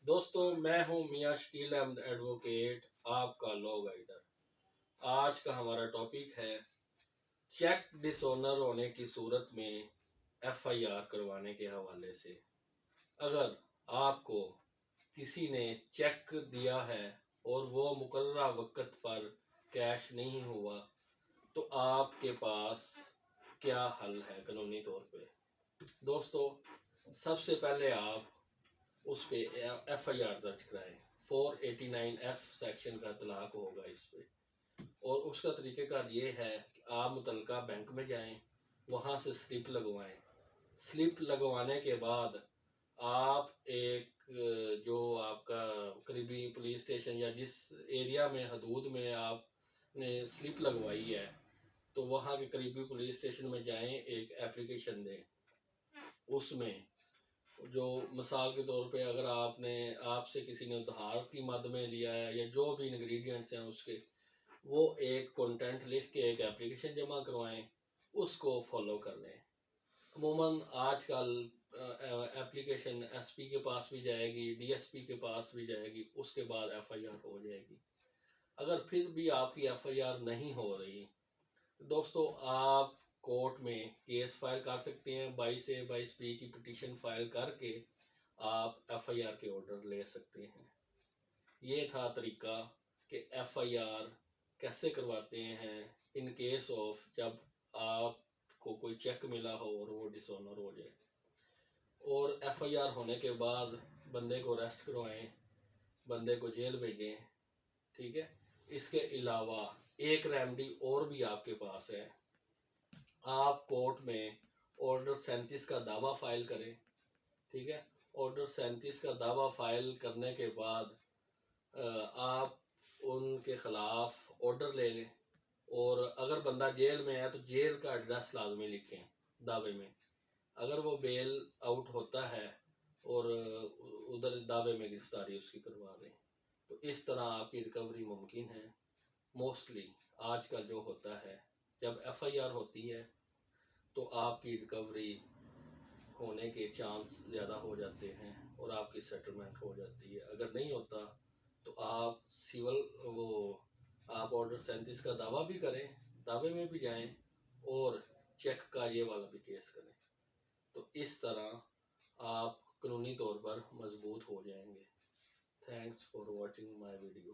دوستو میں ہوں میاں شکیل احمد ایڈوکیٹ، آپ کا لا گائیڈر۔ آج کا ہمارا ٹاپک ہے چیک ڈس آنر ہونے کی صورت میں ایف آئی آر کروانے کے حوالے سے۔ اگر آپ کو کسی نے چیک دیا ہے اور وہ مقررہ وقت پر کیش نہیں ہوا تو آپ کے پاس کیا حل ہے قانونی طور پہ؟ دوستو سب سے پہلے آپ اس پہ ایف آئی آر درج کرائیں۔ 489F سیکشن کا اطلاق ہوگا اس پہ، اور اس کا طریقہ کار یہ ہے کہ آپ متعلقہ بینک میں جائیں، وہاں سے سلپ لگوائیں۔ سلپ لگوانے کے بعد آپ ایک جو آپ کا قریبی پولیس اسٹیشن یا جس ایریا میں حدود میں آپ نے سلپ لگوائی ہے تو وہاں کے قریبی پولیس اسٹیشن میں جائیں، ایک اپلیکیشن دیں۔ اس میں جو مثال کے طور پہ اگر آپ سے کسی نے ادھار کی مد میں لیا ہے یا جو بھی انگریڈینٹس ہیں اس کے، وہ ایک کنٹینٹ لکھ کے ایک اپلیکیشن جمع کروائیں، اس کو فالو کر لیں۔ عموماً آج کل اپلیکیشن ایس پی کے پاس بھی جائے گی، ڈی ایس پی کے پاس بھی جائے گی، اس کے بعد ایف آئی آر ہو جائے گی۔ اگر پھر بھی آپ کی ایف آئی آر نہیں ہو رہی، دوستو آپ کورٹ میں کیس فائل کر سکتے ہیں، 22A/22B کی پٹیشن فائل کر کے آپ ایف آئی آر کے آرڈر لے سکتے ہیں۔ یہ تھا طریقہ کہ ایف آئی آر کیسے کرواتے ہیں ان کیس آف جب آپ کو کوئی چیک ملا ہو اور وہ ڈس آنر ہو جائے۔ اور ایف آئی آر ہونے کے بعد بندے کو اریسٹ کروائیں، بندے کو جیل بھیجیں، ٹھیک ہے۔ اس کے علاوہ ایک ریمیڈی اور بھی آپ کے پاس ہے، آپ کورٹ میں آرڈر 37 کا دعویٰ فائل کریں، ٹھیک ہے۔ آرڈر 37 کا دعویٰ فائل کرنے کے بعد آپ ان کے خلاف آرڈر لے لیں، اور اگر بندہ جیل میں ہے تو جیل کا ایڈریس لازمی لکھیں دعوے میں۔ اگر وہ بیل آؤٹ ہوتا ہے اور ادھر دعوے میں گرفتاری اس کی کروا دیں، تو اس طرح آپ کی ریکوری ممکن ہے۔ موسٹلی آج کل جو ہوتا ہے جب ایف آئی آر ہوتی ہے تو آپ کی ریکوری ہونے کے چانس زیادہ ہو جاتے ہیں اور آپ کی سیٹلمنٹ ہو جاتی ہے۔ اگر نہیں ہوتا تو آپ آپ آرڈر 37 کا دعویٰ بھی کریں، دعوے میں بھی جائیں، اور چیک کا یہ والا بھی کیس کریں، تو اس طرح آپ قانونی طور پر مضبوط ہو جائیں گے۔ Thanks for watching my video.